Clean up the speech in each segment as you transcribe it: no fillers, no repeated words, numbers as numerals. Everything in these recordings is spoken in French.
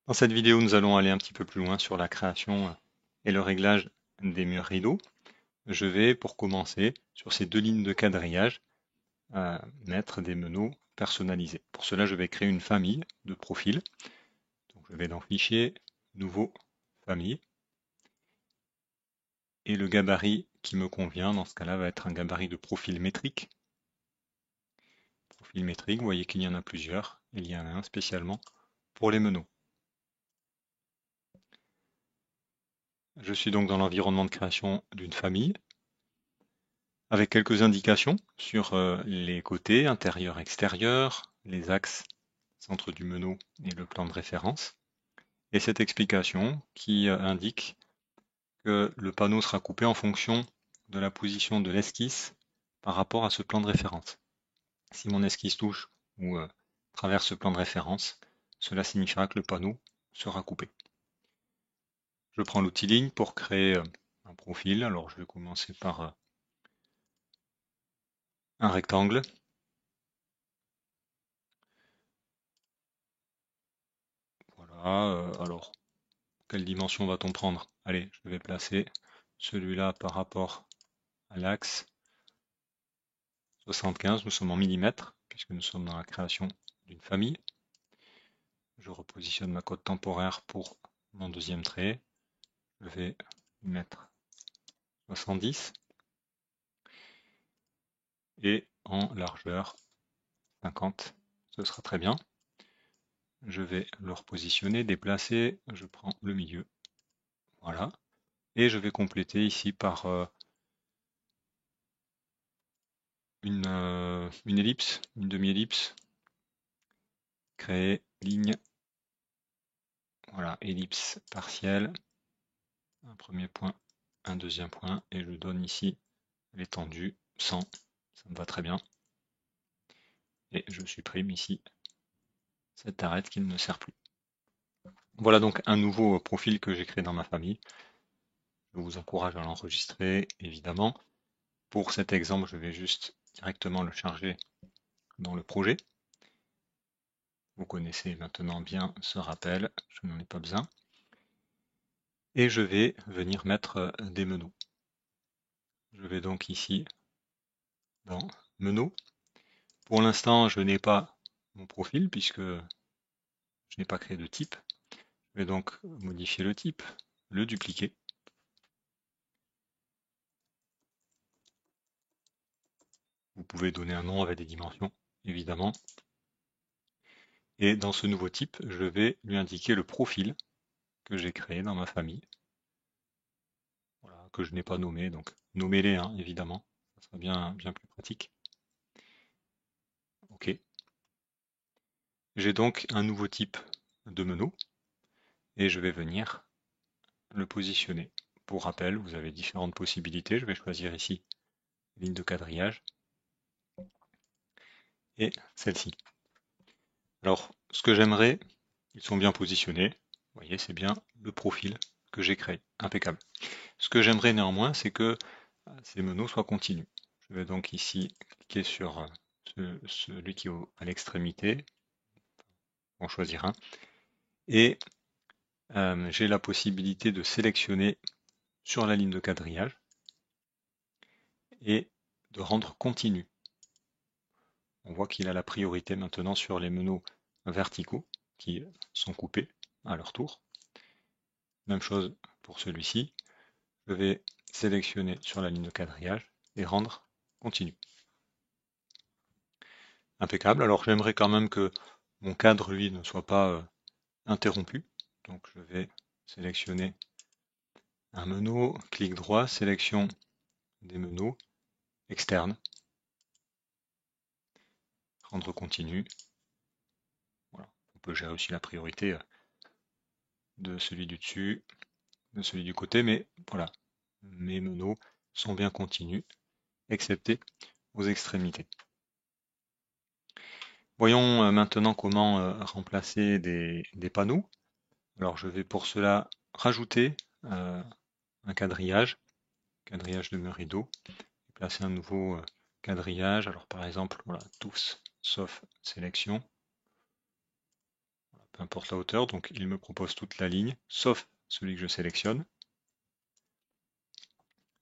Dans cette vidéo, nous allons aller un petit peu plus loin sur la création et le réglage des murs rideaux. Je vais, pour commencer, sur ces deux lignes de quadrillage, mettre des meneaux personnalisés. Pour cela, je vais créer une famille de profils. Donc, je vais dans Fichier, Nouveau, Famille. Et le gabarit qui me convient, dans ce cas-là, va être un gabarit de profil métrique. Profil métrique, vous voyez qu'il y en a plusieurs. Il y en a un spécialement pour les meneaux. Je suis donc dans l'environnement de création d'une famille, avec quelques indications sur les côtés, intérieur, extérieur, les axes, centre du meneau et le plan de référence. Et cette explication qui indique que le panneau sera coupé en fonction de la position de l'esquisse par rapport à ce plan de référence. Si mon esquisse touche ou traverse ce plan de référence, cela signifiera que le panneau sera coupé. Je prends l'outil ligne pour créer un profil. Alors je vais commencer par un rectangle. Voilà, alors quelle dimension va-t-on prendre? Allez, je vais placer celui-là par rapport à l'axe 75, nous sommes en millimètres, puisque nous sommes dans la création d'une famille. Je repositionne ma cote temporaire pour mon deuxième trait. Je vais mettre 70 et en largeur 50, ce sera très bien. Je vais le repositionner, déplacer, je prends le milieu, voilà. Et je vais compléter ici par une ellipse, une demi-ellipse, créer ligne, voilà, ellipse partielle, un premier point, un deuxième point, et je donne ici l'étendue 100, ça me va très bien. Et je supprime ici cette arête qui ne me sert plus. Voilà donc un nouveau profil que j'ai créé dans ma famille. Je vous encourage à l'enregistrer, évidemment. Pour cet exemple, je vais juste directement le charger dans le projet. Vous connaissez maintenant bien ce rappel, je n'en ai pas besoin. Et je vais venir mettre des meneaux. Je vais donc ici dans Meneaux. Pour l'instant, je n'ai pas mon profil puisque je n'ai pas créé de type. Je vais donc modifier le type, le dupliquer. Vous pouvez donner un nom avec des dimensions, évidemment. Et dans ce nouveau type, je vais lui indiquer le profil que j'ai créé dans ma famille. Voilà, que je n'ai pas nommé, donc nommez-les, hein, évidemment. Ça sera bien plus pratique. OK. J'ai donc un nouveau type de meneau et je vais venir le positionner. Pour rappel, vous avez différentes possibilités. Je vais choisir ici ligne de quadrillage et celle-ci. Alors, ce que j'aimerais, ils sont bien positionnés. Vous voyez, c'est bien le profil que j'ai créé. Impeccable. Ce que j'aimerais néanmoins, c'est que ces meneaux soient continus. Je vais donc ici cliquer sur celui qui est à l'extrémité, en choisir un, et j'ai la possibilité de sélectionner sur la ligne de quadrillage et de rendre continu. On voit qu'il a la priorité maintenant sur les meneaux verticaux qui sont coupés à leur tour. Même chose pour celui-ci. Je vais sélectionner sur la ligne de quadrillage et rendre continu. Impeccable. Alors j'aimerais quand même que mon cadre, lui, ne soit pas interrompu. Donc je vais sélectionner un meneau, clic droit, sélection des meneaux externes, rendre continu. Voilà. On peut gérer aussi la priorité de celui du dessus, de celui du côté, mais voilà, mes meneaux sont bien continus, excepté aux extrémités. Voyons maintenant comment remplacer des panneaux. Alors je vais pour cela rajouter un quadrillage de mur rideau, et placer un nouveau quadrillage. Alors par exemple, voilà, tous sauf sélection. Voilà, peu importe la hauteur, donc il me propose toute la ligne, sauf celui que je sélectionne.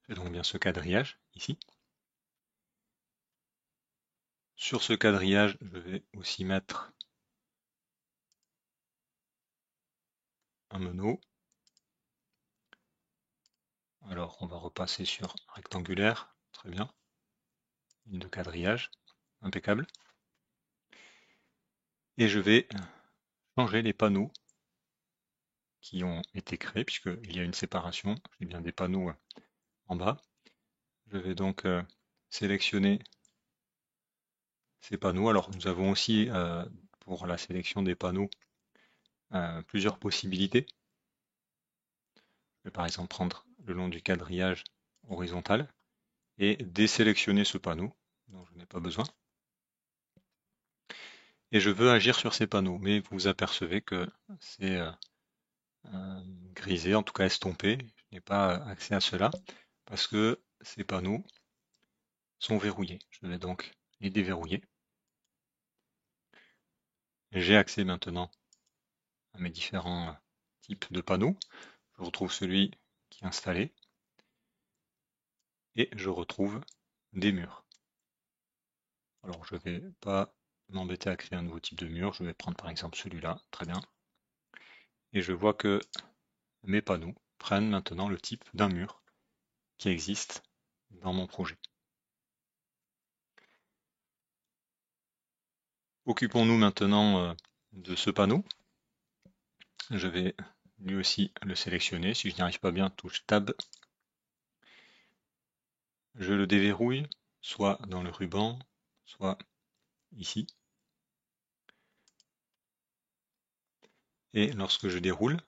C'est donc bien ce quadrillage ici. Sur ce quadrillage, je vais aussi mettre un meneau. Alors on va repasser sur rectangulaire, très bien. Ligne de quadrillage, impeccable. Et je vais changer les panneaux qui ont été créés, puisqu'il y a une séparation. J'ai bien des panneaux en bas. Je vais donc sélectionner ces panneaux. Alors nous avons aussi pour la sélection des panneaux plusieurs possibilités. Je vais par exemple prendre le long du quadrillage horizontal et désélectionner ce panneau dont je n'ai pas besoin. Et je veux agir sur ces panneaux, mais vous apercevez que c'est grisé, en tout cas estompé. Je n'ai pas accès à cela parce que ces panneaux sont verrouillés. Je vais donc les déverrouiller. J'ai accès maintenant à mes différents types de panneaux. Je retrouve celui qui est installé et je retrouve des murs. Alors je ne vais pas m'embêter à créer un nouveau type de mur, je vais prendre par exemple celui-là, très bien. Et je vois que mes panneaux prennent maintenant le type d'un mur qui existe dans mon projet. Occupons-nous maintenant de ce panneau. Je vais lui aussi le sélectionner. Si je n'y arrive pas bien, touche Tab. Je le déverrouille, soit dans le ruban, soit ici. Et lorsque je déroule,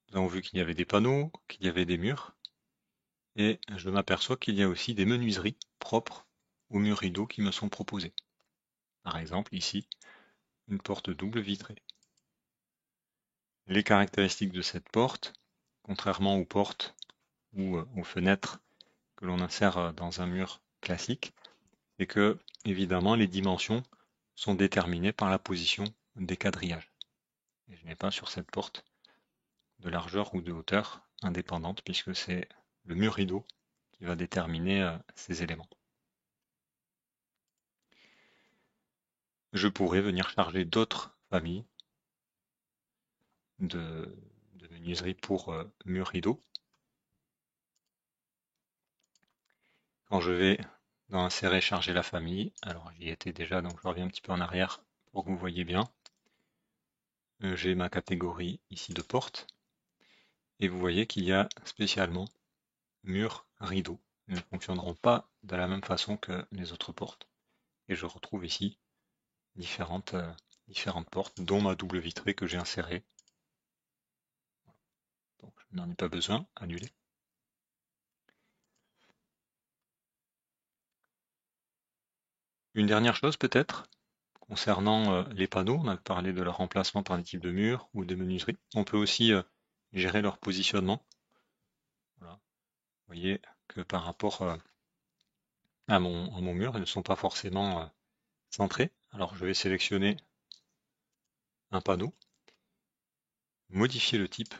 nous avons vu qu'il y avait des panneaux, qu'il y avait des murs, et je m'aperçois qu'il y a aussi des menuiseries propres aux murs rideaux qui me sont proposés. Par exemple, ici, une porte double vitrée. Les caractéristiques de cette porte, contrairement aux portes ou aux fenêtres que l'on insère dans un mur classique, c'est que, évidemment, les dimensions sont déterminées par la position des quadrillages. Et je n'ai pas sur cette porte de largeur ou de hauteur indépendante, puisque c'est le mur rideau qui va déterminer ces éléments. Je pourrais venir charger d'autres familles de menuiserie pour mur rideau. Quand je vais dans insérer, charger la famille, alors j'y étais déjà, donc je reviens un petit peu en arrière pour que vous voyez bien. J'ai ma catégorie ici de porte, et vous voyez qu'il y a spécialement mur rideau. Ils ne fonctionneront pas de la même façon que les autres portes. Et je retrouve ici différentes portes, dont ma double vitrée que j'ai insérée. Donc je n'en ai pas besoin, annuler. Une dernière chose peut-être, concernant les panneaux, on a parlé de leur remplacement par des types de murs ou des menuiseries. On peut aussi gérer leur positionnement. Voilà. Vous voyez que par rapport à mon mur, ils ne sont pas forcément centrés. Alors je vais sélectionner un panneau, modifier le type.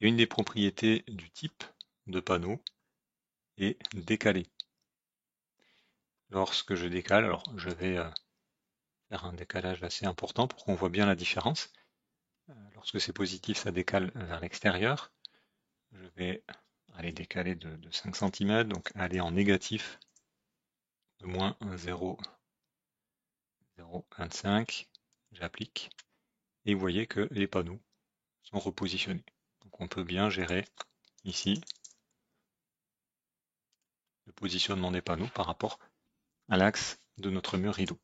Et une des propriétés du type de panneau est décaler. Lorsque je décale, alors je vais faire un décalage assez important pour qu'on voit bien la différence. Lorsque c'est positif, ça décale vers l'extérieur. Je vais aller décaler de 5 cm, donc aller en négatif de moins 0,25. J'applique. Et vous voyez que les panneaux sont repositionnés. Donc on peut bien gérer ici le positionnement des panneaux par rapport à l'axe de notre mur rideau.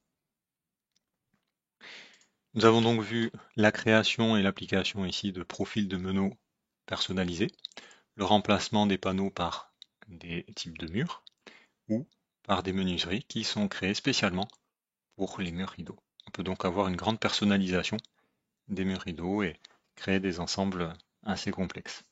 Nous avons donc vu la création et l'application ici de profils de meneaux personnalisés, le remplacement des panneaux par des types de murs ou par des menuiseries qui sont créées spécialement pour les murs rideaux. On peut donc avoir une grande personnalisation des murs rideaux et créer des ensembles assez complexes.